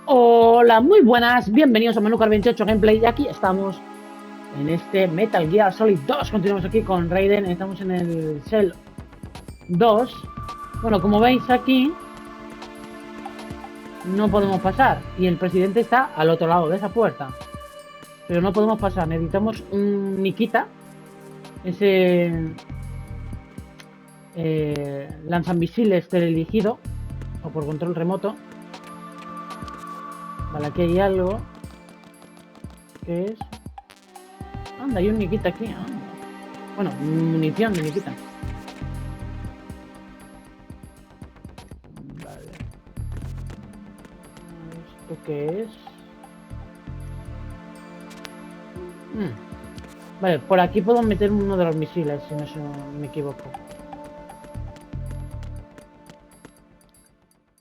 Hola, muy buenas, bienvenidos a Menúcar 28 Gameplay y aquí estamos en este Metal Gear Solid 2. Continuamos aquí con Raiden, estamos en el Cell 2. Bueno, como veis aquí no podemos pasar y el presidente está al otro lado de esa puerta, pero no podemos pasar, necesitamos un Nikita, ese lanzamisiles teledirigido o por control remoto. Vale, aquí hay algo que es... Anda, hay un Nikita aquí, anda. Bueno, munición de Nikita. Vale. ¿Esto qué es? Vale, por aquí puedo meter uno de los misiles, si no me equivoco.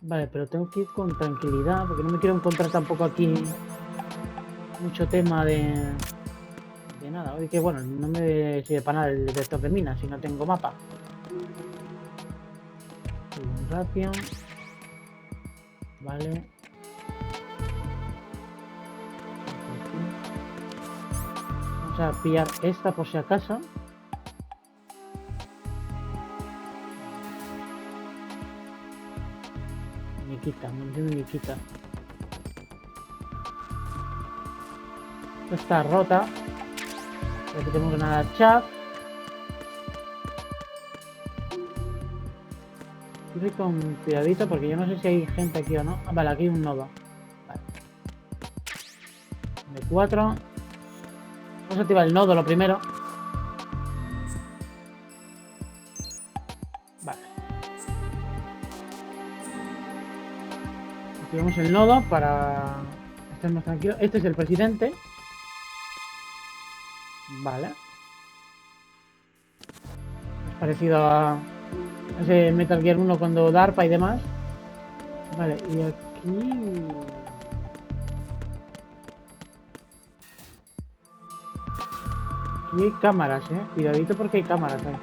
Vale, pero tengo que ir con tranquilidad, porque no me quiero encontrar tampoco aquí mucho tema de nada. Oye, que bueno, no me sirve para nada el detector de minas si no tengo mapa. Un ratio. Vale. Vamos a pillar esta por si acaso. Nikita, munición de Nikita. Esta está rota. Aquí tenemos una chav. Voy con cuidadito porque yo no sé si hay gente aquí o no. Ah, vale, aquí hay un nodo. Vale. De 4. Vamos a activar el nodo lo primero. Vale. Activamos el nodo para estar más tranquilos. Este es el presidente. Vale. Es parecido a ese Metal Gear 1 cuando DARPA y demás. Vale, y aquí... Aquí hay cámaras, Cuidadito porque hay cámaras ahí.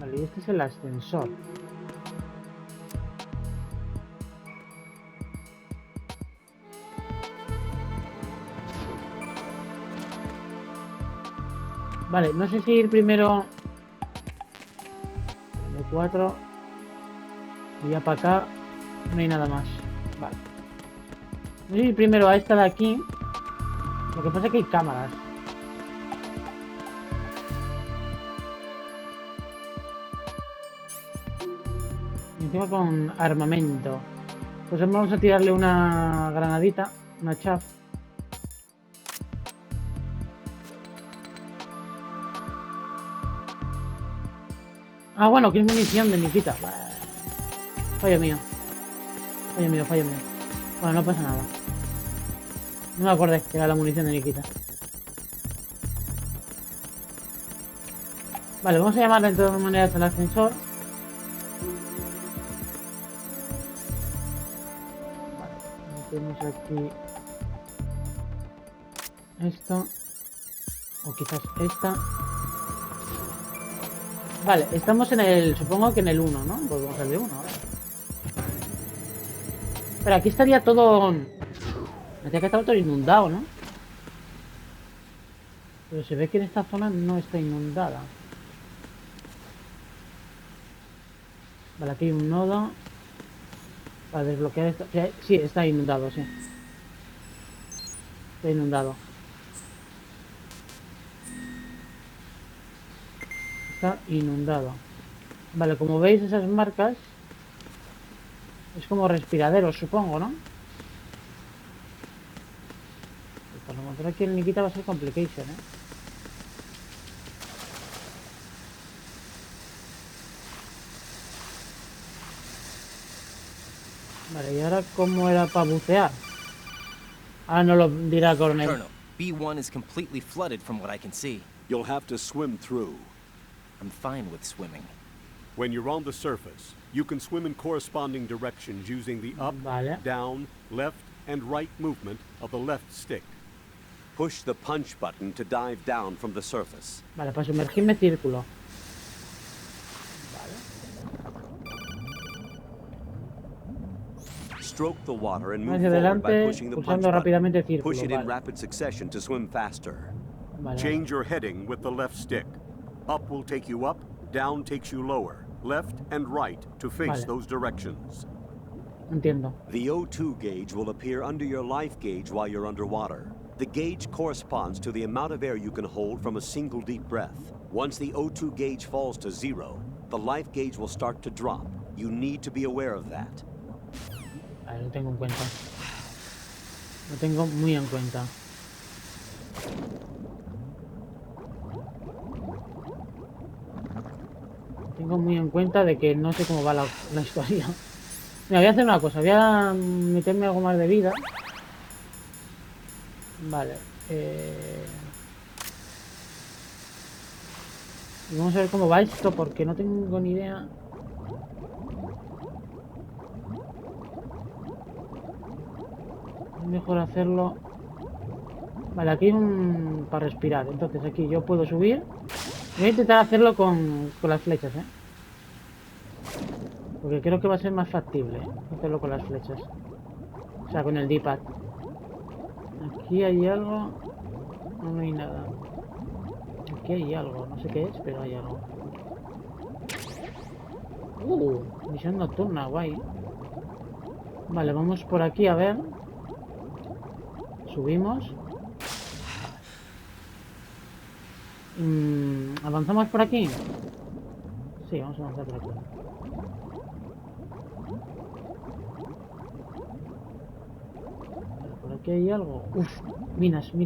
Vale, y este es el ascensor. Vale, no sé si ir primero... De 4. Y ya para acá no hay nada más. Vale. Voy a ir primero a esta de aquí. Lo que pasa es que hay cámaras. Y encima con armamento. Pues vamos a tirarle una granadita. Una chaff. Ah, bueno, que es munición de Nikita. Fallo mío. Fallo mío, fallo mío. Bueno, no pasa nada. No me acordé que era la munición de Nikita. Vale, vamos a llamarle de todas maneras al ascensor. Vale, metemos aquí esto. O quizás esta. Vale, estamos en el... Supongo que en el 1, ¿no? Pues vamos al de 1 ahora. Pero aquí estaría todo... Me decía que estaba todo inundado, ¿no? Pero se ve que en esta zona no está inundada. Vale, aquí hay un nodo. Para desbloquear esto. Sí, está inundado, sí. Está inundado. Está inundado. Vale, como veis esas marcas... Es como respiraderos, supongo, ¿no? Para encontrar aquí el Nikita va a ser complication, ¿eh? Vale, ¿y ahora cómo era para bucear? Ah, no lo dirá el coronel. Colonel, B1 is completely flooded from what I can see. You'll have to swim through. I'm fine with swimming. When you're on the surface, you can swim in corresponding directions using the up, Vale. down, left, and right movement of the left stick. Push the punch button to dive down from the surface. Vale, para sumergirme círculo. Vale. Stroke the water and move Hacia forward by adelante, pushing the punch pulsando rápidamente el button. círculo. Push it in Vale. rapid succession to swim faster. Vale. Change your heading with the left stick. Up will take you up, down takes you lower. Left and right to face Vale. those directions. Entiendo. The O2 gauge will appear under your life gauge while you're underwater. The gauge corresponds to the amount of air you can hold from a single deep breath. Once the O2 gauge falls to 0, the life gauge will start to drop. You need to be aware of that. Vale, lo tengo en cuenta. Lo tengo muy en cuenta. Tengo muy en cuenta de que no sé cómo va la historia. Mira, voy a hacer una cosa. Voy a meterme algo más de vida. Vale. Y vamos a ver cómo va esto, porque no tengo ni idea. Es mejor hacerlo. Vale, aquí hay un para respirar. Entonces aquí yo puedo subir. Voy a intentar hacerlo con las flechas, ¿eh? Porque creo que va a ser más factible, ¿eh? Hacerlo con las flechas. O sea, con el D-pad. Aquí hay algo. No hay nada. Aquí hay algo. No sé qué es, pero hay algo. Misión nocturna, guay. Vale, vamos por aquí a ver. Subimos. ¿Avanzamos por aquí? Sí, vamos a avanzar por aquí. Por aquí hay algo. Uf, minas. Hay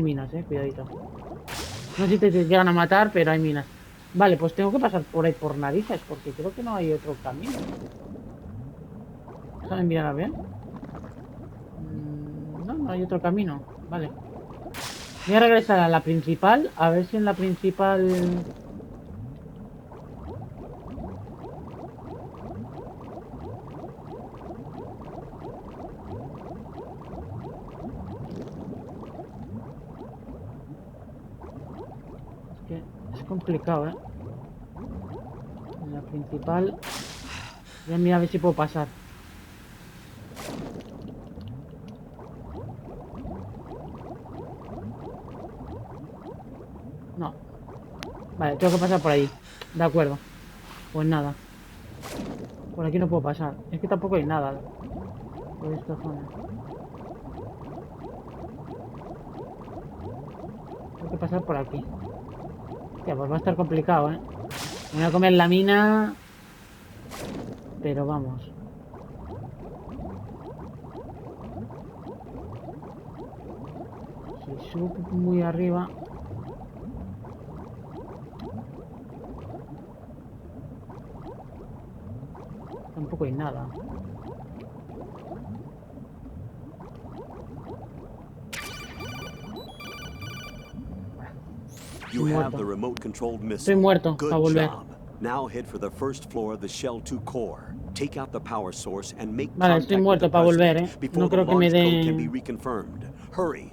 minas, cuidadito. No sé si te llegan a matar, pero hay minas. Vale, pues tengo que pasar por ahí por narices, porque creo que no hay otro camino. Déjame mirar a ver. No hay otro camino. Vale. Voy a regresar a la principal, a ver si en la principal... Es que es complicado, ¿eh? En la principal... Voy a mirar a ver si puedo pasar. No. Vale, tengo que pasar por ahí. De acuerdo. Pues nada. Por aquí no puedo pasar. Es que tampoco hay nada por esta zona. Tengo que pasar por aquí. Hostia, pues va a estar complicado, ¿eh? Me voy a comer la mina. Pero vamos. Si subo muy arriba... Tampoco hay nada. You have the remote controlled missile. Estoy muerto. Good Para volver. job. Now head for the first floor of the Shell 2 core. Take out the power source and make Vale, estoy muerto para volver, ¿eh? No creo que me dé... Hurry.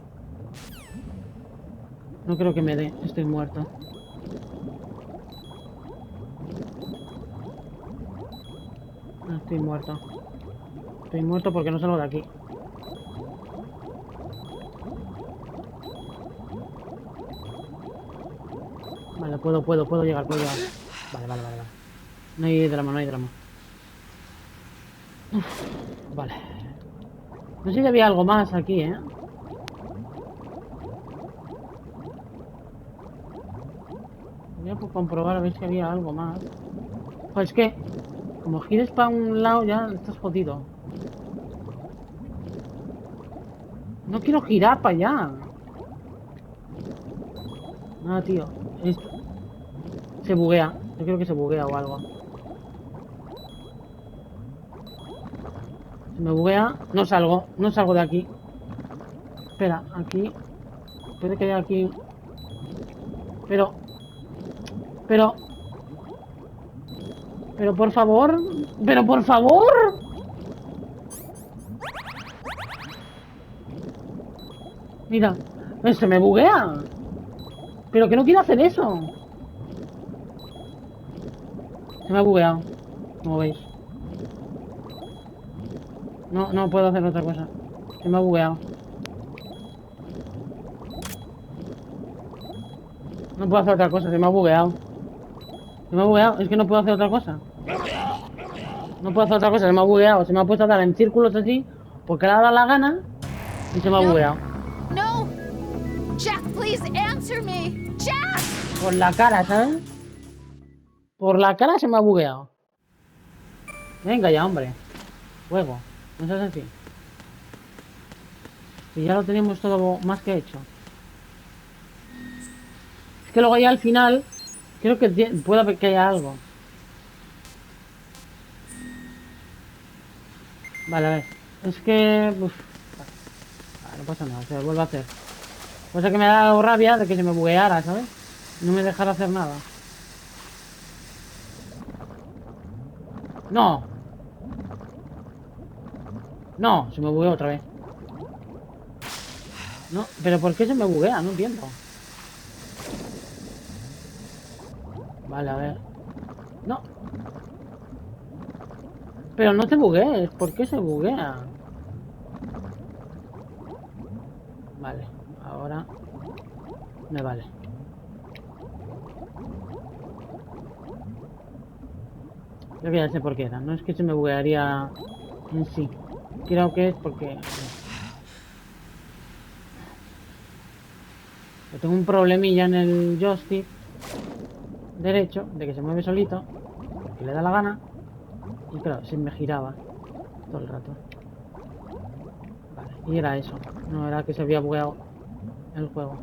No creo que me dé. Estoy muerto. No, estoy muerto. Estoy muerto porque no salgo de aquí. Vale, puedo llegar, Vale. No hay drama. Uf, vale. No sé si había algo más aquí, ¿eh? Voy a comprobar a ver si había algo más. Pues es que, como gires para un lado ya estás jodido. No quiero girar para allá. No, tío. Esto se buguea. Yo creo que se buguea o algo. Se me buguea. No salgo de aquí. Espera, aquí. Puede que haya aquí. Pero por favor. Mira, se me buguea. Pero que no quiero hacer eso. Se me ha bugueado. como veis. No puedo hacer otra cosa. Se me ha bugueado. No puedo hacer otra cosa, se me ha bugueado. Se me ha bugueado, es que no puedo hacer otra cosa. No puedo hacer otra cosa, se me ha bugueado. Se me ha puesto a dar en círculos así, porque le ha dado la gana y se me ha bugueado. No. Jack, please answer me. Jack. Por la cara, ¿sabes? Por la cara se me ha bugueado. Venga ya, hombre. Juego. No seas así. Si ya lo tenemos todo más que hecho. Es que luego ya al final creo que puede haber que haya algo. Vale, a ver. Es que... uf. Vale, no pasa nada, se vuelve a hacer. Cosa que me da algo rabia de que se me bugueara, ¿sabes? No me dejara hacer nada. No. No, se me bugueó otra vez. No, pero ¿por qué se me buguea? No entiendo. Vale, a ver. No. Pero no te buguees. ¿Por qué se buguea? Vale, ahora me vale. Creo que ya sé por qué era. No es que se me buguearía en sí. Creo que es porque... yo tengo un problemilla en el joystick derecho, de que se mueve solito, porque le da la gana. Y claro, se me giraba todo el rato. Vale, y era eso. No era que se había bugueado el juego.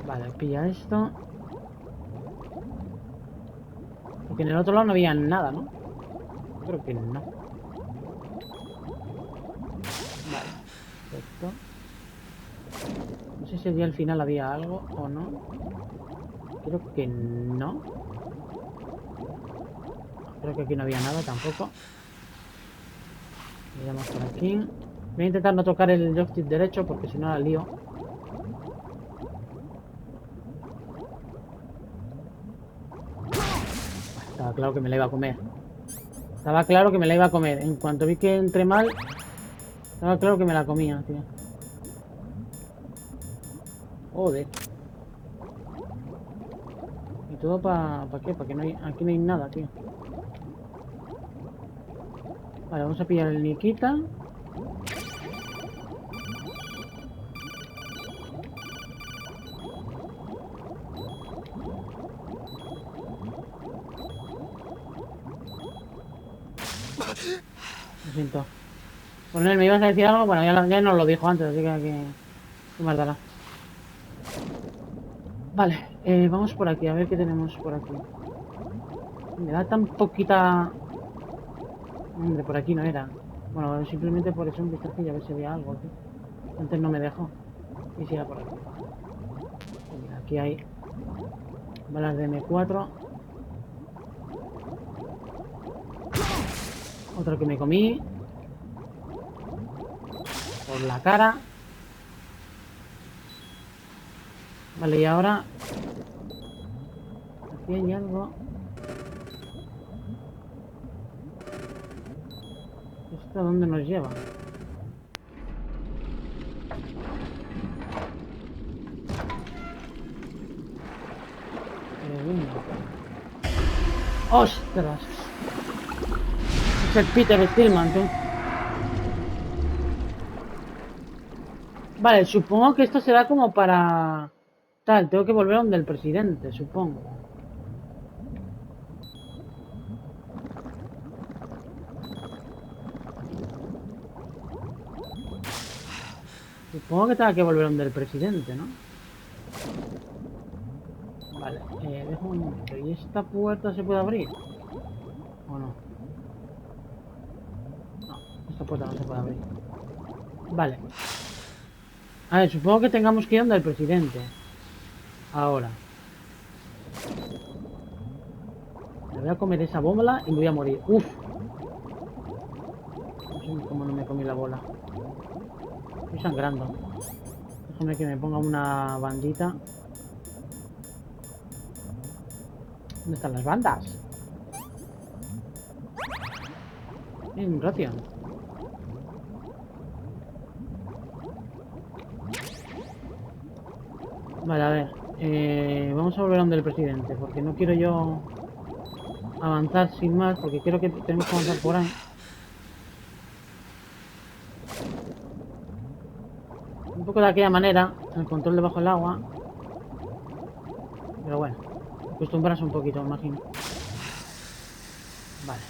Vale, pilla esto. Porque en el otro lado no había nada, ¿no? Yo creo que no. Vale, perfecto. No sé si allí al final había algo o no. Creo que no. Creo que aquí no había nada tampoco. Miramos por aquí. Voy a intentar no tocar el joystick derecho porque si no la lío. Estaba claro que me la iba a comer. Estaba claro que me la iba a comer. En cuanto vi que entré mal, estaba claro que me la comía, tío. Joder. ¿Y todo para qué? Para que no hay, aquí no hay nada, tío. Vale, vamos a pillar el Nikita. Lo siento. Coronel, ¿me ibas a decir algo? Bueno, ya nos lo dijo antes, así que más dará. Vale, vamos por aquí, a ver qué tenemos por aquí. Me da tan poquita... Hombre, por aquí no era. Bueno, simplemente por eso un vistazo y a ver si había algo aquí. Antes no me dejó. Y si era por aquí. Y mira, aquí hay balas de M4. Otro que me comí. Por la cara. Vale, y ahora... aquí hay algo. ¿Esto a dónde nos lleva? ¡Ostras! Es el Peter Stillman, tú. Vale, supongo que esto será como para... tal, tengo que volver a donde el presidente, supongo. Supongo que tenga que volver a donde el presidente, ¿no? Vale, dejo un momento. ¿Y esta puerta se puede abrir? ¿O no? No, esta puerta no se puede abrir. Vale. A ver, supongo que tengamos que ir donde el presidente. Ahora. Me voy a comer esa bola y me voy a morir. Uf. No sé cómo no me comí la bola. Estoy sangrando. Déjame que me ponga una bandita. ¿Dónde están las bandas? Un ratio. Vale, a ver. Vamos a volver a donde el presidente, porque no quiero yo avanzar sin más, porque creo que tenemos que avanzar por ahí. Un poco de aquella manera, el control debajo del agua. Pero bueno, acostumbrarse un poquito, me imagino. Vale.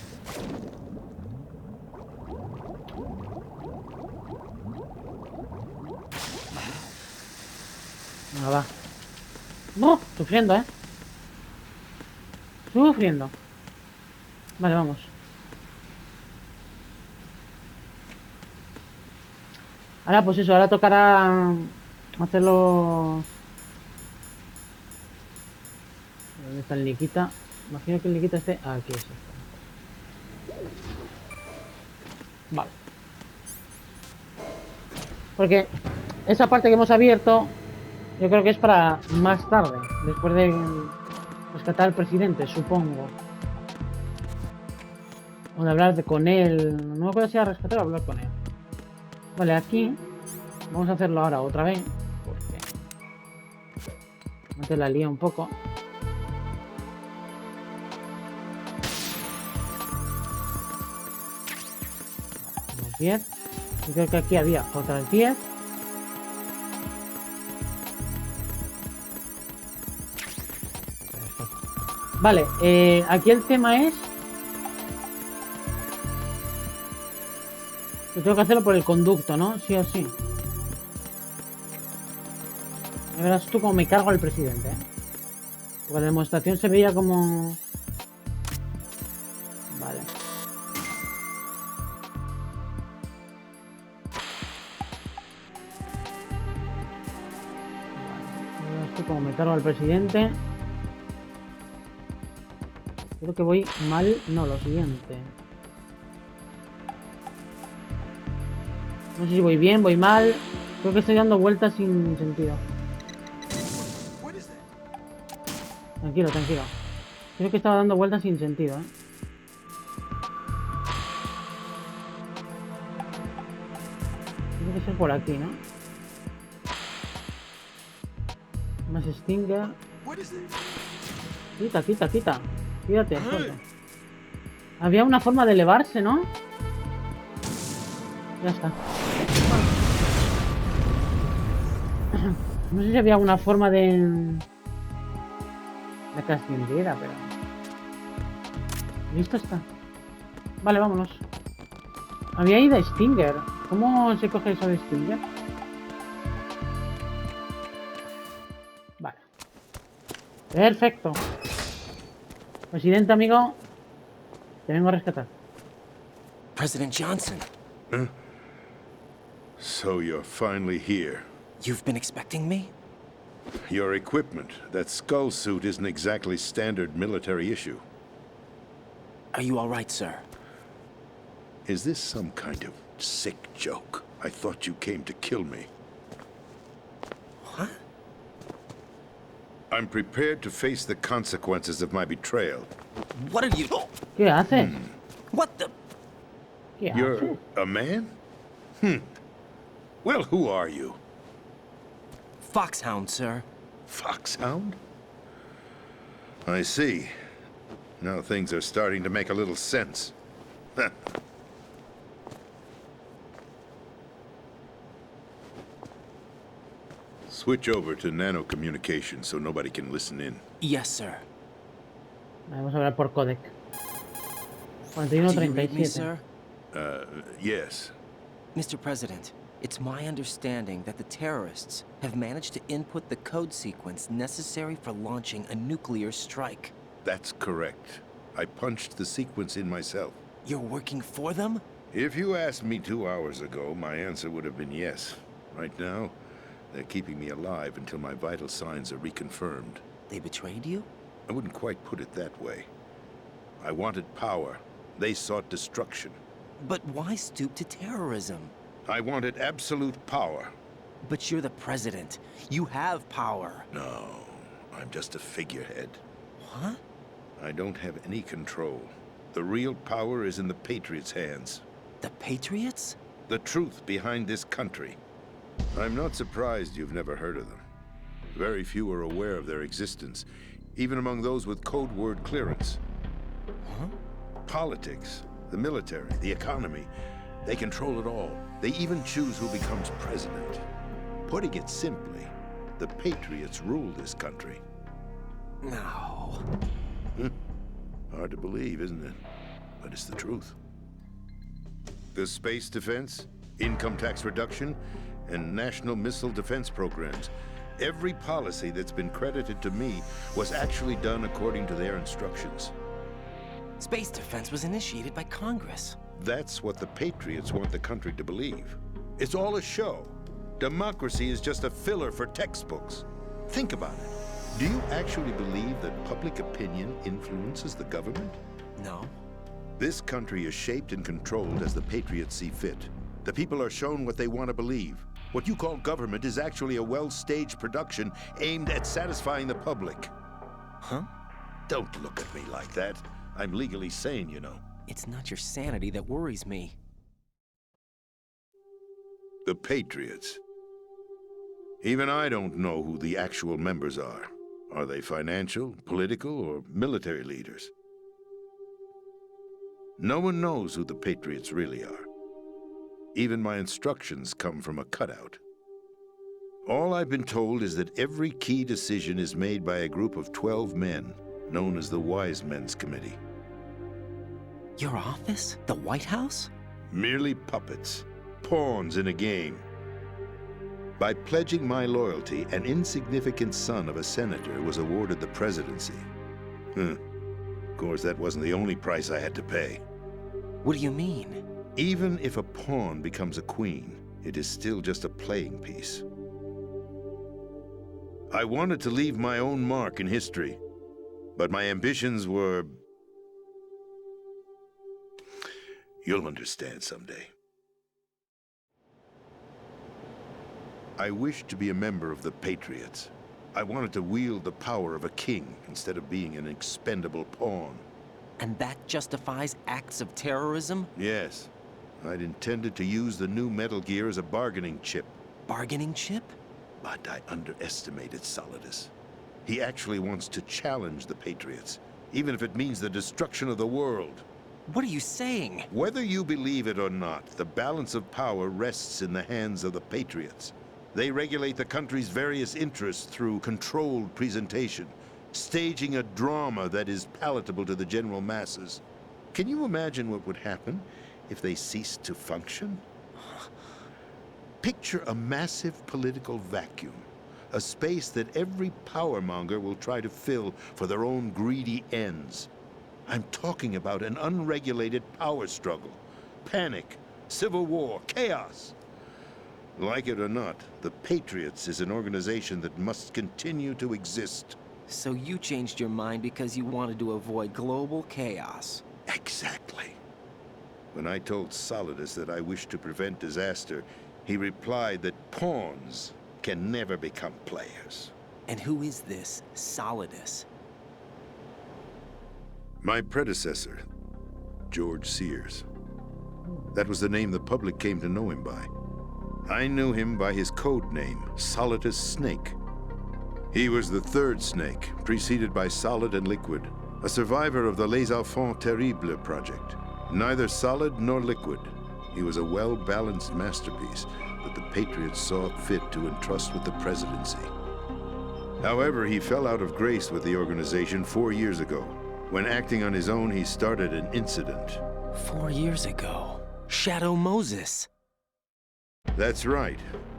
Venga, va. ¡Oh! Sufriendo, ¿eh? Sufriendo. Vale, vamos. Ahora, pues eso, ahora tocará hacerlo... ¿Dónde está el Nikita? Imagino que el Nikita esté... Ah, aquí es. Vale. Porque esa parte que hemos abierto, yo creo que es para más tarde, después de rescatar al presidente, supongo. O de hablar con él. No me acuerdo si era rescatar o hablar con él. Vale, aquí vamos a hacerlo ahora otra vez, porque antes la lía un poco. Vale, 10. Yo creo que aquí había otras 10. Vale, aquí el tema es que tengo que hacerlo por el conducto, ¿no? Sí o sí. Ya verás tú cómo me cargo al presidente, ¿eh? Porque la demostración se veía como... Vale. Ya verás tú cómo me cargo al presidente. Creo que voy mal. No, lo siguiente. No sé si voy bien, voy mal. Creo que estoy dando vueltas sin sentido. Tranquilo, tranquilo. Creo que estaba dando vueltas sin sentido, ¿eh? Tiene que ser por aquí, ¿no? Más Stinger. Quita, quita, quita. Fíjate, suelta. Había una forma de elevarse, ¿no? Ya está. No sé si había una forma de que ascendiera, pero... Listo está. Vale, vámonos. Había ido a Stinger. ¿Cómo se coge eso de Stinger? Vale. Perfecto. Presidente, amigo. Te vengo a rescatar. President Johnson, So you're finally here. you've been expecting me? Your equipment, that skull suit isn't exactly standard military issue. Are you all right, sir? Is this some kind of sick joke? I thought you came to kill me. What? I'm prepared to face the consequences of my betrayal. What are you... ¿Qué haces? What the... ¿Qué You're haces? a man? Well, who are you? FOXHOUND, sir. Foxhound? I see. Now things are starting to make a little sense. Switch over to nano communication so nobody can listen in. Yes, sir. Vamos a hablar por codec. Do you read me, 41:37. sir? Yes. Mr. President, it's my understanding that the terrorists have managed to input the code sequence necessary for launching a nuclear strike. That's correct. I punched the sequence in myself. You're working for them? If you asked me 2 hours ago, my answer would have been yes. Right now, they're keeping me alive until my vital signs are reconfirmed. They betrayed you? I wouldn't quite put it that way. I wanted power. They sought destruction. But why stoop to terrorism? I wanted absolute power. But you're the president. You have power. No, I'm just a figurehead. What? I don't have any control. The real power is in the Patriots' hands. The Patriots? The truth behind this country. I'm not surprised you've never heard of them. Very few are aware of their existence, even among those with code word clearance. Huh? Politics, the military, the economy, they control it all. They even choose who becomes president. Putting it simply, the Patriots rule this country. No. Hard to believe, isn't it? But it's the truth. The space defense, income tax reduction, and national missile defense programs. Every policy that's been credited to me was actually done according to their instructions. Space defense was initiated by Congress. That's what the Patriots want the country to believe. It's all a show. Democracy is just a filler for textbooks. Think about it. Do you actually believe that public opinion influences the government? No. This country is shaped and controlled as the Patriots see fit. The people are shown what they want to believe. What you call government is actually a well-staged production aimed at satisfying the public. Huh? Don't look at me like that. I'm legally sane, you know. It's not your sanity that worries me. The Patriots. Even I don't know who the actual members are. Are they financial, political, or military leaders? No one knows who the Patriots really are. Even my instructions come from a cutout. All I've been told is that every key decision is made by a group of 12 men, known as the Wise Men's Committee. Your office? The White House? Merely puppets, pawns in a game. By pledging my loyalty, an insignificant son of a senator was awarded the presidency. Of course, that wasn't the only price I had to pay. What do you mean? Even if a pawn becomes a queen, it is still just a playing piece. I wanted to leave my own mark in history, but my ambitions were... You'll understand someday. I wished to be a member of the Patriots. I wanted to wield the power of a king instead of being an expendable pawn. And that justifies acts of terrorism? Yes. I'd intended to use the new Metal Gear as a bargaining chip. Bargaining chip? But I underestimated Solidus. He actually wants to challenge the Patriots, even if it means the destruction of the world. What are you saying? Whether you believe it or not, the balance of power rests in the hands of the Patriots. They regulate the country's various interests through controlled presentation, staging a drama that is palatable to the general masses. Can you imagine what would happen if they ceased to function? Picture a massive political vacuum, a space that every powermonger will try to fill for their own greedy ends. I'm talking about an unregulated power struggle, panic, civil war, chaos. Like it or not, the Patriots is an organization that must continue to exist. So you changed your mind because you wanted to avoid global chaos. Exactly. When I told Solidus that I wished to prevent disaster, he replied that pawns can never become players. And who is this Solidus? My predecessor, George Sears. That was the name the public came to know him by. I knew him by his code name, Solidus Snake. He was the third snake, preceded by Solid and Liquid, a survivor of the Les Enfants Terribles project. Neither solid nor liquid, he was a well-balanced masterpiece that the Patriots saw fit to entrust with the presidency. However, he fell out of grace with the organization 4 years ago. When acting on his own, he started an incident. 4 years ago? Shadow Moses! That's right.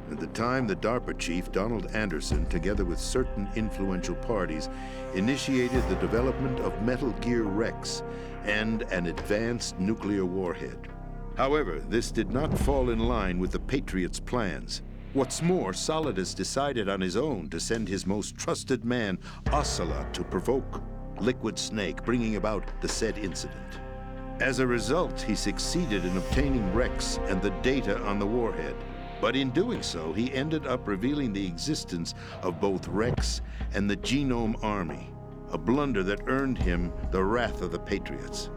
At the time, the DARPA chief, Donald Anderson, together with certain influential parties, initiated the development of Metal Gear Rex and an advanced nuclear warhead. However, this did not fall in line with the Patriots' plans. What's more, Solidus decided on his own to send his most trusted man, Ocelot, to provoke Liquid Snake, bringing about the said incident. As a result, he succeeded in obtaining Rex and the data on the warhead. But in doing so, he ended up revealing the existence of both Rex and the Genome Army, a blunder that earned him the wrath of the Patriots.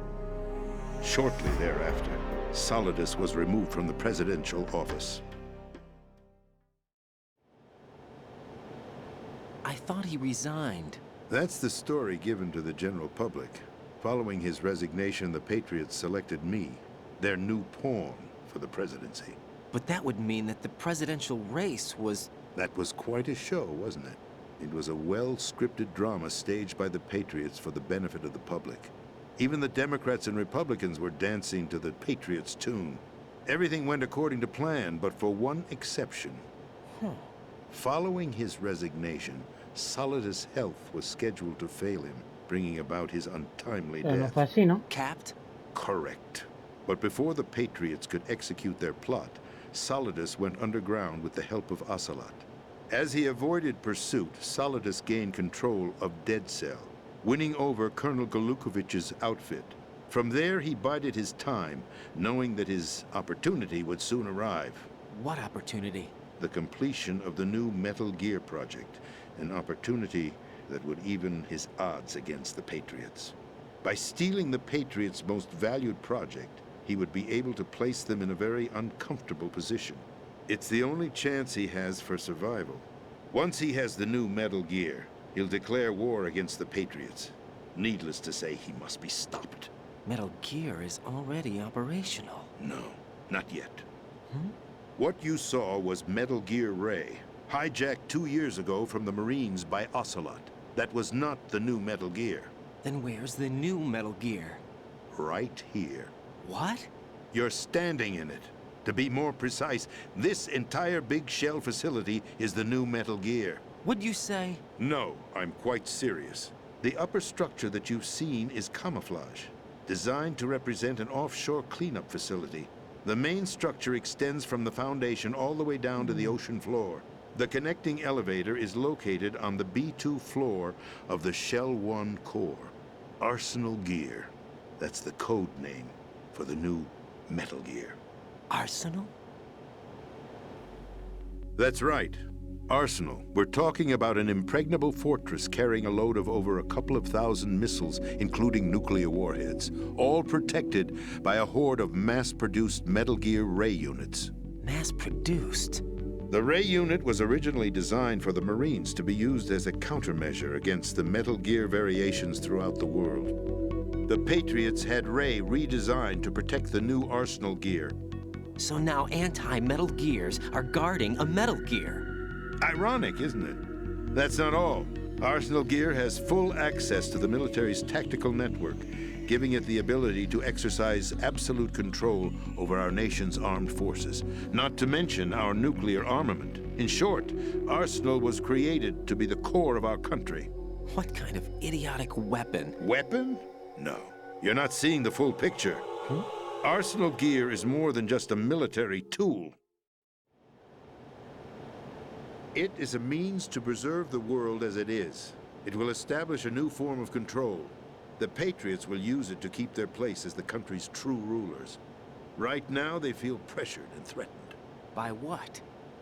Shortly thereafter, Solidus was removed from the presidential office. I thought he resigned. That's the story given to the general public. Following his resignation, the Patriots selected me, their new pawn, for the presidency. But that would mean that the presidential race was... That was quite a show, wasn't it? It was a well-scripted drama staged by the Patriots for the benefit of the public. Even the Democrats and Republicans were dancing to the Patriots' tune. Everything went according to plan, but for one exception. Following his resignation, Solidus' health was scheduled to fail him, bringing about his untimely Pero no death. fue así, ¿no? capped? Correct. But before the Patriots could execute their plot, Solidus went underground with the help of Ocelot. As he avoided pursuit, Solidus gained control of Dead Cell, winning over Colonel Golukovich's outfit. From there, he bided his time, knowing that his opportunity would soon arrive. What opportunity? The completion of the new Metal Gear project, an opportunity that would even his odds against the Patriots. By stealing the Patriots' most valued project, he would be able to place them in a very uncomfortable position. It's the only chance he has for survival. Once he has the new Metal Gear, he'll declare war against the Patriots. Needless to say, he must be stopped. Metal Gear is already operational. No, not yet. What you saw was Metal Gear Ray, hijacked 2 years ago from the Marines by Ocelot. That was not the new Metal Gear. Then where's the new Metal Gear? Right here. What? You're standing in it. To be more precise, this entire big shell facility is the new Metal Gear. What'd you say? No, I'm quite serious. The upper structure that you've seen is camouflage, designed to represent an offshore cleanup facility. The main structure extends from the foundation all the way down to the ocean floor. The connecting elevator is located on the B2 floor of the Shell 1 core. Arsenal Gear. That's the code name for the new Metal Gear. Arsenal? That's right. Arsenal. We're talking about an impregnable fortress carrying a load of over a couple of thousand missiles, including nuclear warheads, all protected by a horde of mass-produced Metal Gear Ray units. Mass-produced? The Ray unit was originally designed for the Marines to be used as a countermeasure against the Metal Gear variations throughout the world. The Patriots had Ray redesigned to protect the new Arsenal Gear. So now anti-Metal Gears are guarding a Metal Gear. Ironic, isn't it? That's not all. Arsenal Gear has full access to the military's tactical network, giving it the ability to exercise absolute control over our nation's armed forces, not to mention our nuclear armament. In short, Arsenal was created to be the core of our country. What kind of idiotic weapon? Weapon? No. You're not seeing the full picture. Arsenal Gear is more than just a military tool. It is a means to preserve the world as it is. It will establish a new form of control. The Patriots will use it to keep their place as the country's true rulers. Right now, they feel pressured and threatened. By what?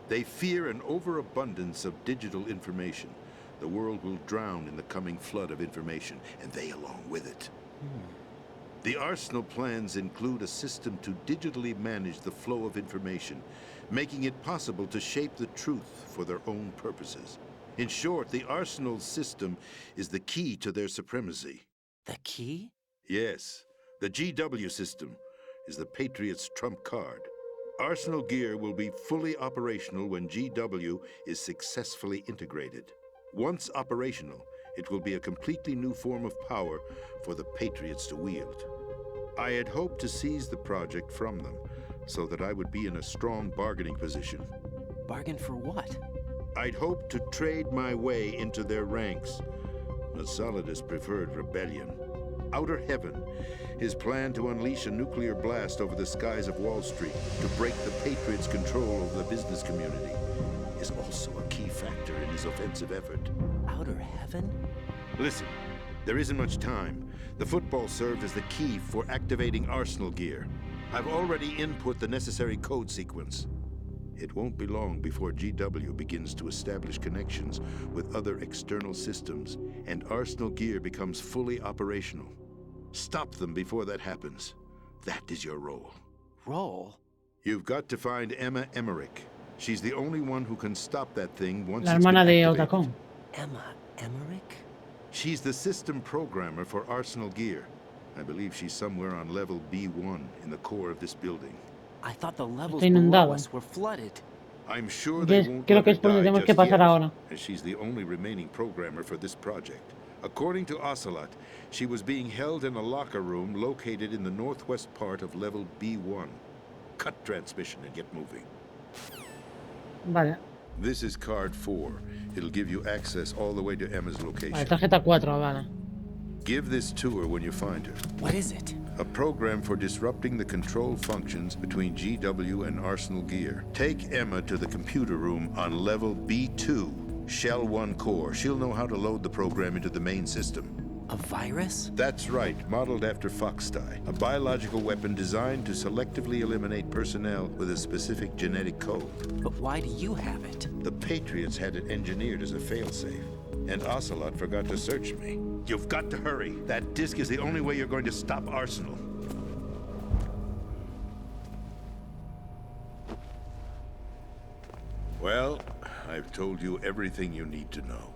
They fear an overabundance of digital information. The world will drown in the coming flood of information, and they along with it. The Arsenal plans include a system to digitally manage the flow of information, making it possible to shape the truth for their own purposes. In short, the Arsenal system is the key to their supremacy. The key? Yes, the GW system is the Patriots' trump card. Arsenal Gear will be fully operational when GW is successfully integrated. Once operational, it will be a completely new form of power for the Patriots to wield. I had hoped to seize the project from them, so that I would be in a strong bargaining position. Bargain for what? I'd hoped to trade my way into their ranks, but Solidus preferred rebellion. Outer Heaven, his plan to unleash a nuclear blast over the skies of Wall Street to break the Patriots' control over the business community, is also a key factor in his offensive effort. Outer Heaven? Listen, there isn't much time. The football served as the key for activating Arsenal Gear. I've already input the necessary code sequence. It won't be long before GW begins to establish connections with other external systems, and Arsenal Gear becomes fully operational. Stop them before that happens. That is your role. Roll? You've got to find Emma Emmerich. She's the only one who can stop that thing once La it's been hermana de activated. Otacon. Emma Emmerich? She's the system programmer for Arsenal Gear. I believe she's somewhere on level B1 in the core of this building. I thought the levels Está inundado. below us were flooded. I'm sure they won't Creo let que her es por donde die tenemos que just pasar yet, ahora. as she's the only remaining programmer for this project. According to Ocelot, she was being held in a locker room located in the northwest part of level B1. Cut transmission and get moving. Vale. This is card 4. It'll give you access all the way to Emma's Vale, location. tarjeta 4, vale. Give this to her when you find her. What is it? A program for disrupting the control functions between GW and Arsenal Gear. Take Emma to the computer room on level B2, Shell 1 core. She'll know how to load the program into the main system. A virus? That's right, modeled after FOXHOUND, a biological weapon designed to selectively eliminate personnel with a specific genetic code. But why do you have it? The Patriots had it engineered as a failsafe, and Ocelot forgot to search me. You've got to hurry. That disk is the only way you're going to stop Arsenal. Well, I've told you everything you need to know.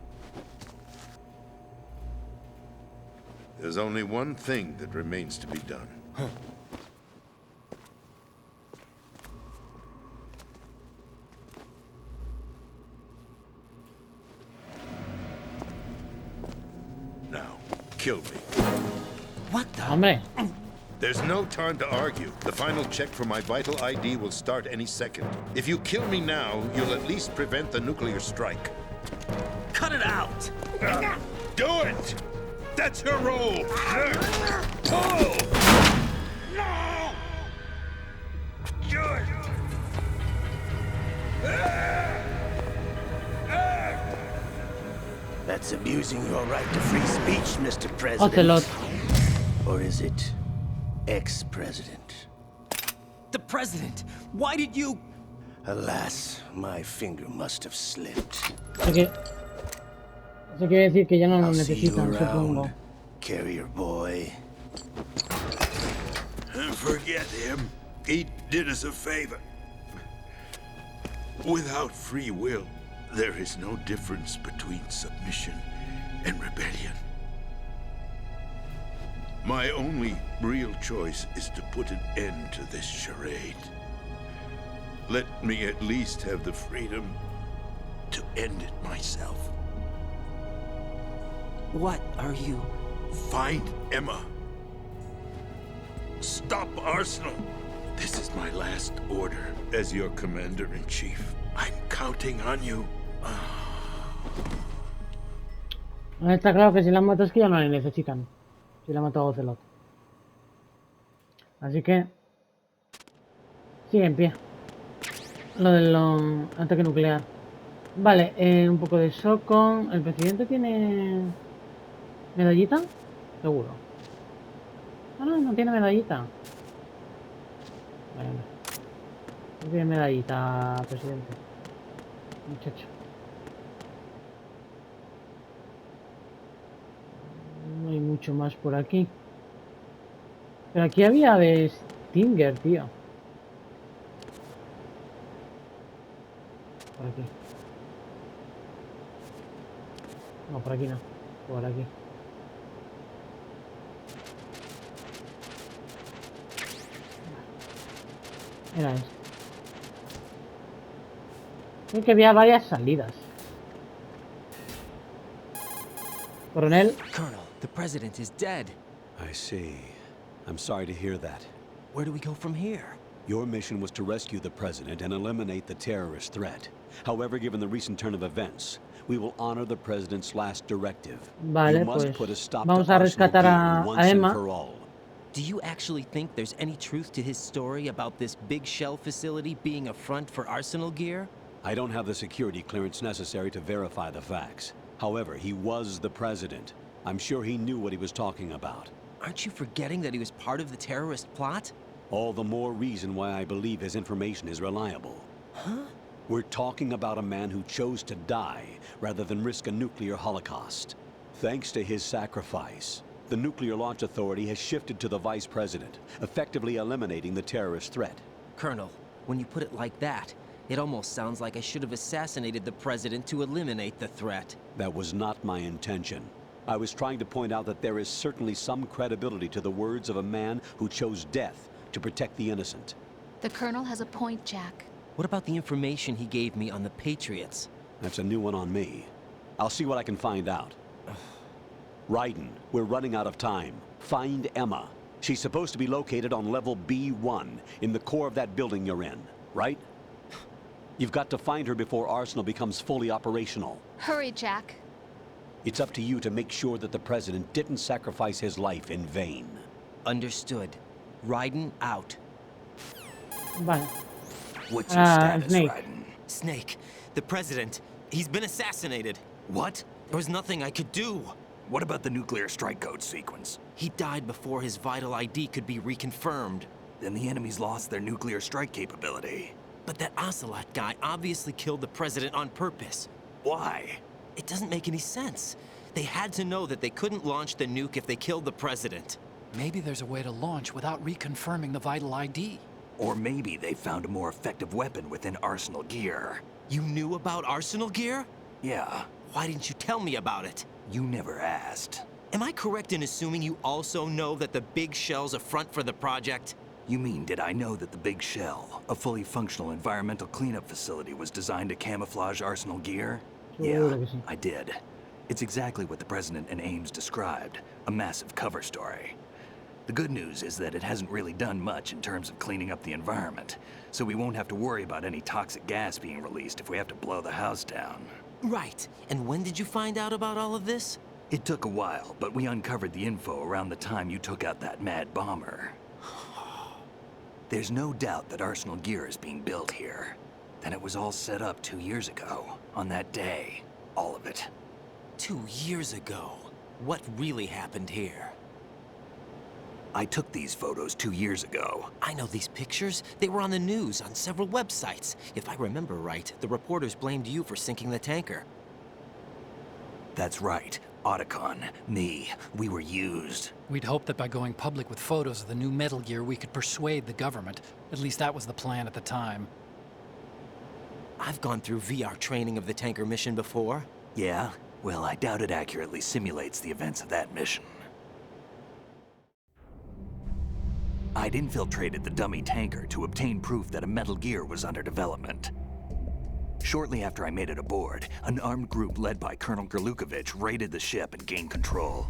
There's only one thing that remains to be done. Now, kill me. What the? Hombre, There's no time to argue. The final check for my vital ID will start any second. If you kill me now, you'll at least prevent the nuclear strike. Cut it out! Do it! That's your role! Pull! No! Do it! That's abusing your right to free speech, Mr. President. Ocelot. Or is it ex-president? The president! Why did you... Alas, my finger must have slipped. Eso quiere decir que ya no lo I'll see you necesitan, supongo. around, carrier boy. Forget him. He did us a favor. Without free will, there is no difference between submission and rebellion. My only real choice is to put an end to this charade. Let me at least have the freedom to end it myself. What are you... Find Emma. Stop Arsenal. This is my last order as your commander-in-chief. I'm counting on you. Está claro que si la han matado es que ya no le necesitan. Si la ha matado Ocelot. Así que... sigue en pie. Lo del ataque nuclear. Vale, un poco de Socon. ¿El presidente tiene medallita? Seguro. Ah, no, no tiene medallita. Vale, no tiene medallita, presidente. Muchacho. No hay mucho más por aquí. Pero aquí había de Stinger, tío. Por aquí. No, por aquí no. Por aquí. Era esto. Creo que había varias salidas. Coronel. Colonel, the president is dead. I see. I'm sorry to hear that. Where do we go from here? Your mission was to rescue the president and eliminate the terrorist threat. However, given the recent turn of events, we will honor the president's last directive. Vale, you must pues put a stop vamos to a Arsenal rescatar Gear a once and Emma. for all. Do you actually think there's any truth to his story about this big shell facility being a front for Arsenal Gear? I don't have the security clearance necessary to verify the facts. However, he was the president. I'm sure he knew what he was talking about. Aren't you forgetting that he was part of the terrorist plot? All the more reason why I believe his information is reliable. Huh? We're talking about a man who chose to die rather than risk a nuclear holocaust. Thanks to his sacrifice, The Nuclear Launch Authority has shifted to the Vice President, effectively eliminating the terrorist threat. Colonel, when you put it like that, it almost sounds like I should have assassinated the President to eliminate the threat. That was not my intention. I was trying to point out that there is certainly some credibility to the words of a man who chose death to protect the innocent. The Colonel has a point, Jack. What about the information he gave me on the Patriots? That's a new one on me. I'll see what I can find out. Raiden, we're running out of time. Find Emma. She's supposed to be located on level B1, in the core of that building you're in, right? You've got to find her before Arsenal becomes fully operational. Hurry, Jack. It's up to you to make sure that the President didn't sacrifice his life in vain. Understood. Raiden out. Vale. What's your status, Snake. Raiden? Snake, the President, he's been assassinated. What? There was nothing I could do. What about the nuclear strike code sequence? He died before his vital ID could be reconfirmed. Then the enemy's lost their nuclear strike capability. But that Ocelot guy obviously killed the President on purpose. Why? It doesn't make any sense. They had to know that they couldn't launch the nuke if they killed the President. Maybe there's a way to launch without reconfirming the vital ID. Or maybe they found a more effective weapon within Arsenal gear. You knew about Arsenal gear? Yeah, Why didn't you tell me about it? you never asked. Am I correct in assuming you also know that the big shell's a front for the project? You mean, did I know that the Big Shell, a fully functional environmental cleanup facility, was designed to camouflage Arsenal gear? Yeah, I did. It's exactly what the President and Ames described, a massive cover story. The good news is that it hasn't really done much in terms of cleaning up the environment, so we won't have to worry about any toxic gas being released if we have to blow the house down. Right. And when did you find out about all of this? It took a while, but we uncovered the info around the time you took out that mad bomber. There's no doubt that Arsenal gear is being built here. And it was all set up 2 years ago, on that day. All of it. 2 years ago. What really happened here? I took these photos 2 years ago. I know these pictures. They were on the news, on several websites. If I remember right, the reporters blamed you for sinking the tanker. That's right. Otacon, me, we were used. We'd hoped that by going public with photos of the new Metal Gear, we could persuade the government. At least that was the plan at the time. I've gone through VR training of the tanker mission before. Yeah? Well, I doubt it accurately simulates the events of that mission. I'd infiltrated the dummy tanker to obtain proof that a Metal Gear was under development. Shortly after I made it aboard, an armed group led by Colonel Gerlukovich raided the ship and gained control.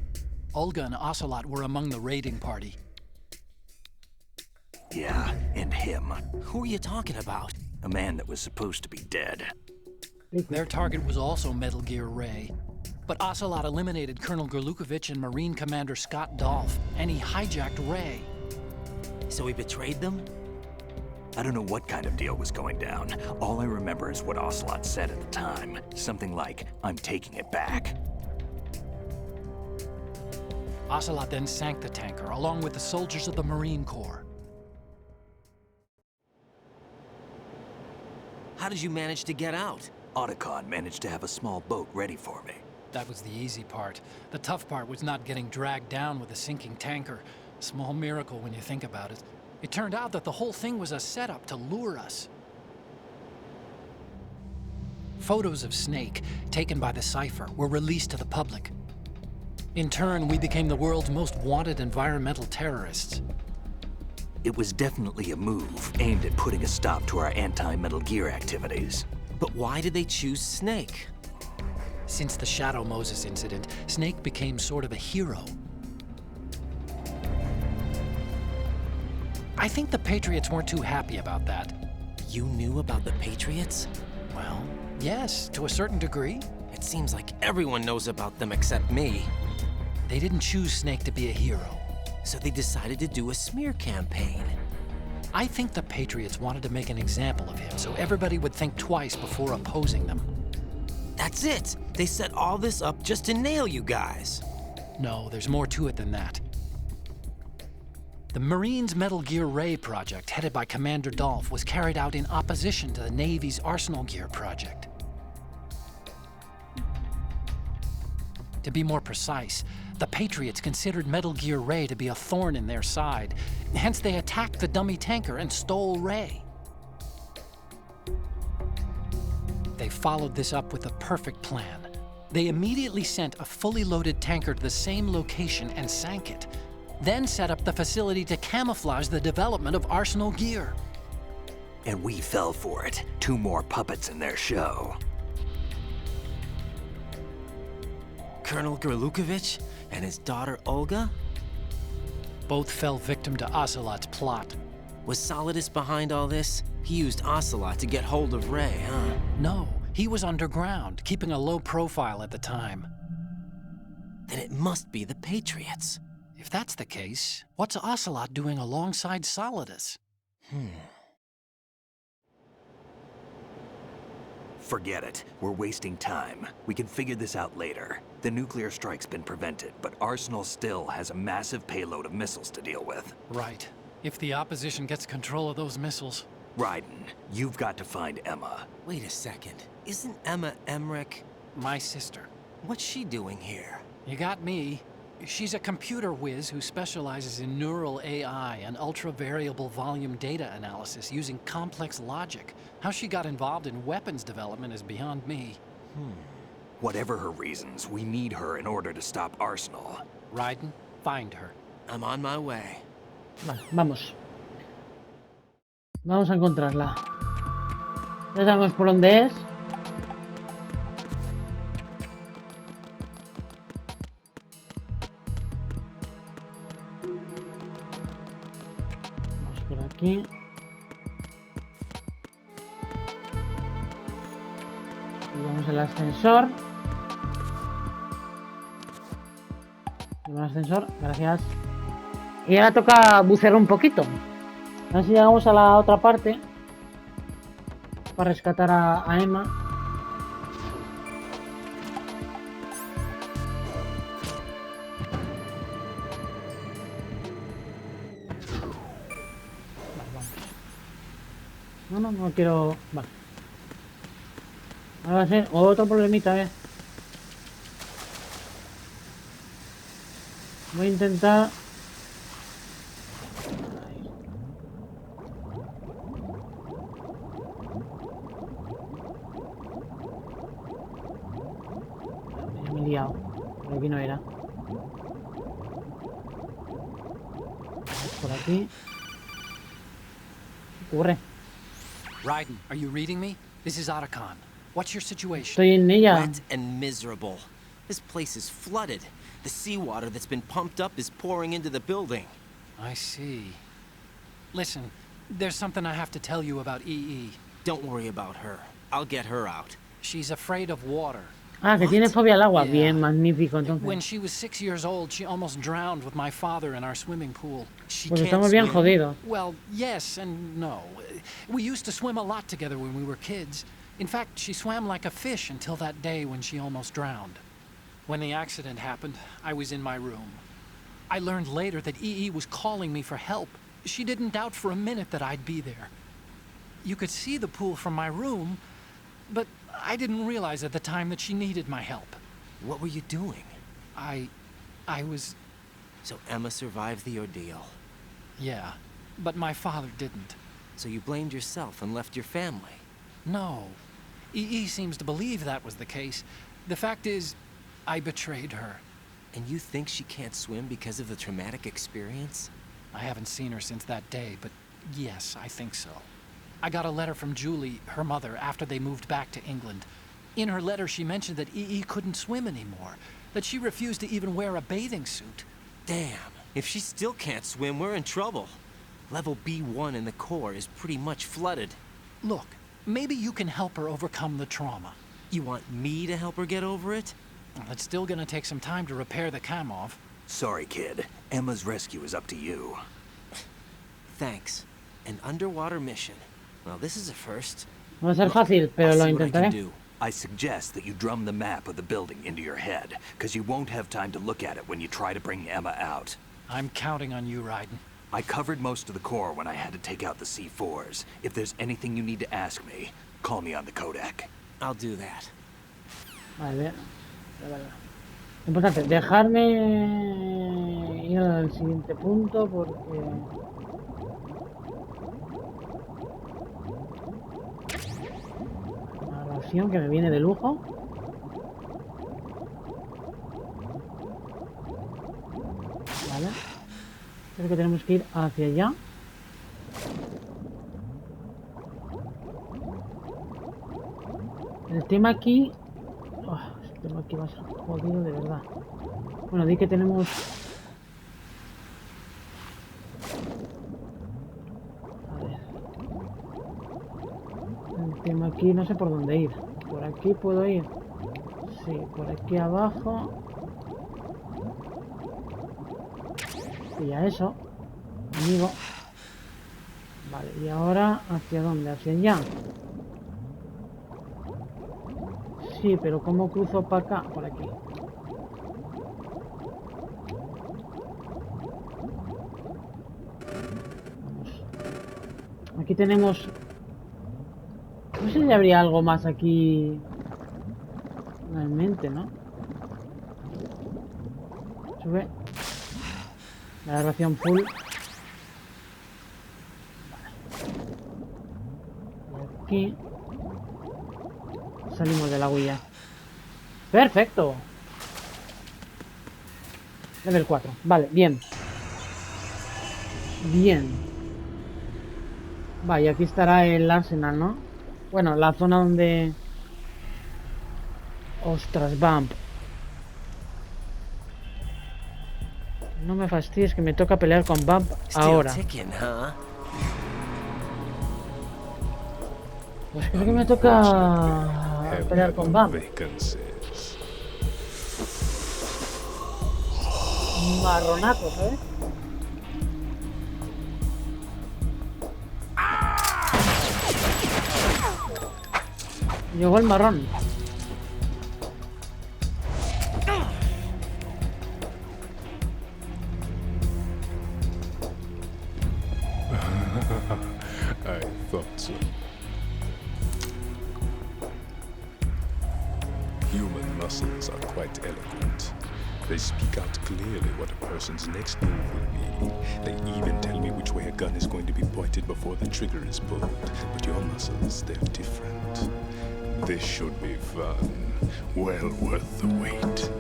Olga and Ocelot were among the raiding party. Yeah, and him. Who are you talking about? A man that was supposed to be dead. Their target was also Metal Gear Ray. But Ocelot eliminated Colonel Gerlukovich and Marine Commander Scott Dolph, and he hijacked Ray. So he betrayed them? I don't know what kind of deal was going down. All I remember is what Ocelot said at the time. Something like, "I'm taking it back." Ocelot then sank the tanker, along with the soldiers of the Marine Corps. How did you manage to get out? Otacon managed to have a small boat ready for me. That was the easy part. The tough part was not getting dragged down with a sinking tanker. Small miracle when you think about it. It turned out that the whole thing was a setup to lure us. Photos of Snake, taken by the Cypher, were released to the public. In turn, we became the world's most wanted environmental terrorists. It was definitely a move aimed at putting a stop to our anti-Metal Gear activities. But why did they choose Snake? Since the Shadow Moses incident, Snake became sort of a hero. I think the Patriots weren't too happy about that. You knew about the Patriots? Well, yes, to a certain degree. It seems like everyone knows about them except me. They didn't choose Snake to be a hero. So they decided to do a smear campaign. I think the Patriots wanted to make an example of him so everybody would think twice before opposing them. That's it! They set all this up just to nail you guys. No, there's more to it than that. The Marines' Metal Gear Ray project, headed by Commander Dolph, was carried out in opposition to the Navy's Arsenal Gear project. To be more precise, The Patriots considered Metal Gear Ray to be a thorn in their side. Hence, they attacked the dummy tanker and stole Ray. They followed this up with a perfect plan. They immediately sent a fully loaded tanker to the same location and sank it. Then set up the facility to camouflage the development of Arsenal gear. And we fell for it. 2 more puppets in their show. Colonel Gerlukovich and his daughter Olga? Both fell victim to Ocelot's plot. Was Solidus behind all this? He used Ocelot to get hold of Ray, huh? No, he was underground, keeping a low profile at the time. Then it must be the Patriots. If that's the case, what's Ocelot doing alongside Solidus? Forget it. We're wasting time. We can figure this out later. The nuclear strike's been prevented, but Arsenal still has a massive payload of missiles to deal with. Right. If the opposition gets control of those missiles... Raiden, you've got to find Emma. Wait a second. Isn't Emma Emmerich? My sister. What's she doing here? You got me. She's a computer whiz who specializes in neural AI and ultra-variable volume data analysis using complex logic. How she got involved in weapons development is beyond me. Whatever her reasons, we need her in order to stop Arsenal. Raiden, find her. I'm on my way. Vale, vamos. Vamos a encontrarla. Ya sabemos por dónde es. Vamos por aquí. Vamos al ascensor. Vamos al ascensor, gracias. Y ahora toca bucear un poquito. A ver si llegamos a la otra parte para rescatar a Emma. Vale, vamos. No quiero... Vale. Ahora va a ser otro problemita, Voy a intentar... Ya me he liado. Por aquí no era. Por aquí. ¿Qué ocurre? Raiden, are you reading me? This is Otacon. What's your situation? Estoy en ella. Wet and miserable. This place is flooded. The seawater that's been pumped up is pouring into the building. I see. Listen, there's something I have to tell you about EE. Don't worry about her. I'll get her out. She's afraid of water. Ah, que tiene fobia al agua. Yeah. Bien, magnífico, entonces. When she was 6 years old, she almost drowned with my father in our swimming pool. She Pues can't estamos bien swim. jodidos. Well, yes and no. We used to swim a lot together when we were kids. In fact, she swam like a fish until that day when she almost drowned. When the accident happened, I was in my room. I learned later that EE was calling me for help. She didn't doubt for a minute that I'd be there. You could see the pool from my room, but I didn't realize at the time that she needed my help. What were you doing? I was... So Emma survived the ordeal. Yeah, but my father didn't. So you blamed yourself and left your family. No. EE seems to believe that was the case. The fact is, I betrayed her. And you think she can't swim because of the traumatic experience? I haven't seen her since that day, but yes, I think so. I got a letter from Julie, her mother, after they moved back to England. In her letter, she mentioned that EE couldn't swim anymore, that she refused to even wear a bathing suit. Damn, if she still can't swim, we're in trouble. Level B1 in the core is pretty much flooded. Look, maybe you can help her overcome the trauma. You want me to help her get over it? Well, it's still gonna take some time to repair the Kamov. Sorry, kid. Emma's rescue is up to you. Thanks. An underwater mission. Well, this is a first. No va a ser fácil, pero I'll lo see what I can intentaré. do. I suggest that you drum the map of the building into your head, because you won't have time to look at it when you try to bring Emma out. I'm counting on you, Raiden. I covered most of the core when I had to take out the C4s. If there's anything you need to ask me, call me on the codec. I'll do that. Vale. Vale. Importante, dejarme ir al siguiente punto porque... Una ración que me viene de lujo. Vale. Creo que tenemos que ir hacia allá. El tema aquí... Oh, el tema aquí va a ser jodido de verdad. Bueno, di que tenemos... A ver. El tema aquí no sé por dónde ir. Por aquí puedo ir. Sí, por aquí abajo. Y a eso, amigo. Vale, y ahora, ¿hacia dónde? Hacia allá. Sí, pero ¿cómo cruzo para acá? Por aquí. Vamos. Aquí tenemos... No sé si habría algo más aquí... Realmente, ¿no? Sube. La ración full. Y aquí... Salimos de la huella. ¡Perfecto! Level 4. Vale, bien. Bien. Vale, y aquí estará el arsenal, ¿no? Bueno, la zona donde... Ostras, Bump. No me fastidies que me toca pelear con Bump ahora. Pues creo que me toca pelear con Bump. Marronazo, ¿sabes? Llegó el marrón. I thought so. Human muscles are quite eloquent. They speak out clearly what a person's next move will be. They even tell me which way a gun is going to be pointed before the trigger is pulled. But your muscles, they're different. This should be fun. Well worth the wait.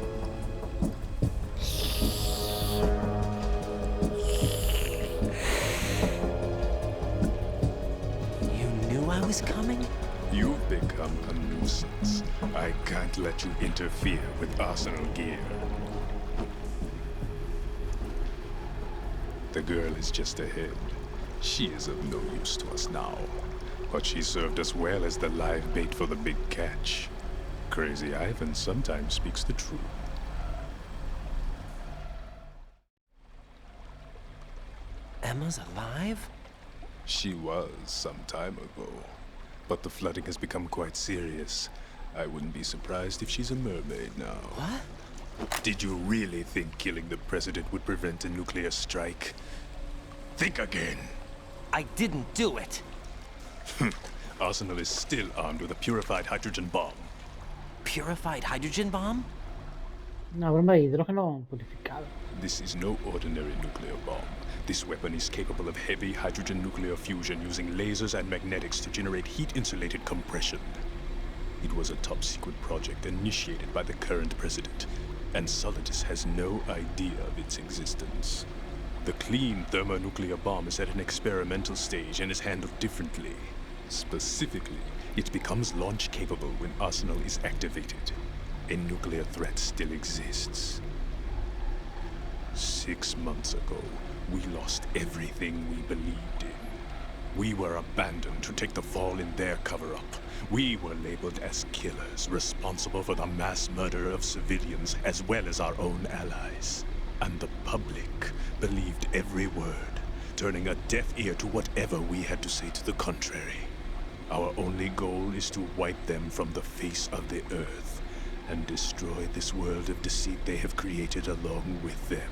You knew I was coming? You've become a nuisance. I can't let you interfere with arsenal gear. The girl is just ahead. She is of no use to us now. But she served us well as the live bait for the big catch. Crazy Ivan sometimes speaks the truth. Emma's alive? She was some time ago. But the flooding has become quite serious. I wouldn't be surprised if she's a mermaid now. What? Did you really think killing the president would prevent a nuclear strike? Think again. I didn't do it. Arsenal is still armed with a purified hydrogen bomb. Purified hydrogen bomb? Una bomba de hidrógeno purificado. This is no ordinary nuclear bomb. This weapon is capable of heavy hydrogen nuclear fusion using lasers and magnetics to generate heat-insulated compression. It was a top-secret project initiated by the current president, and Solidus has no idea of its existence. The clean thermonuclear bomb is at an experimental stage and is handled differently. Specifically, it becomes launch-capable when Arsenal is activated. A nuclear threat still exists. 6 months ago, we lost everything we believed in. We were abandoned to take the fall in their cover-up. We were labeled as killers, responsible for the mass murder of civilians as well as our own allies. And the public believed every word, turning a deaf ear to whatever we had to say to the contrary. Our only goal is to wipe them from the face of the earth and destroy this world of deceit they have created along with them.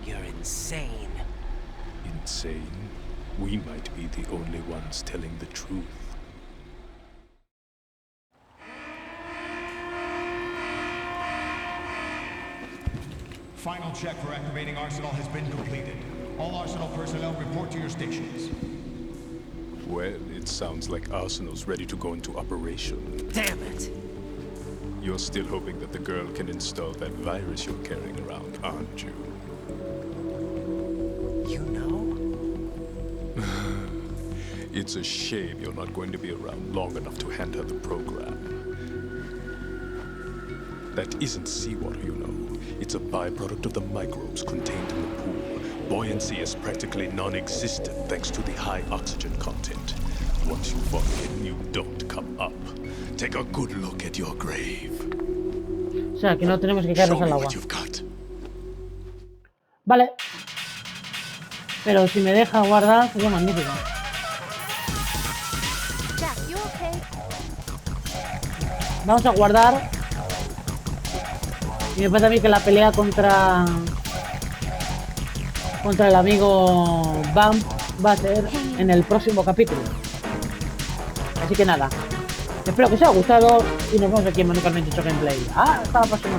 You're insane. Insane? We might be the only ones telling the truth. Final check for activating Arsenal has been completed. All Arsenal personnel report to your stations. Well, it sounds like Arsenal's ready to go into operation. Damn it! You're still hoping that the girl can install that virus you're carrying around, aren't you? You know? It's a shame you're not going to be around long enough to hand her the program. That isn't seawater, you know. It's a byproduct of the microbes contained in the pool. Buoyancy is practically non-existent thanks to the high oxygen content. Once you fall in, you don't come up. Take a good look at your grave. O sea, que no tenemos que caernos al agua. What you've got. Vale. Pero si me deja guardar, sería magnífico. Jack, you okay? Vamos a guardar. Y me parece a mí que la pelea contra el amigo Bam va a ser en el próximo capítulo. Así que nada. Espero que os haya gustado y nos vemos aquí en Menú 28 Gameplay. Hasta la próxima.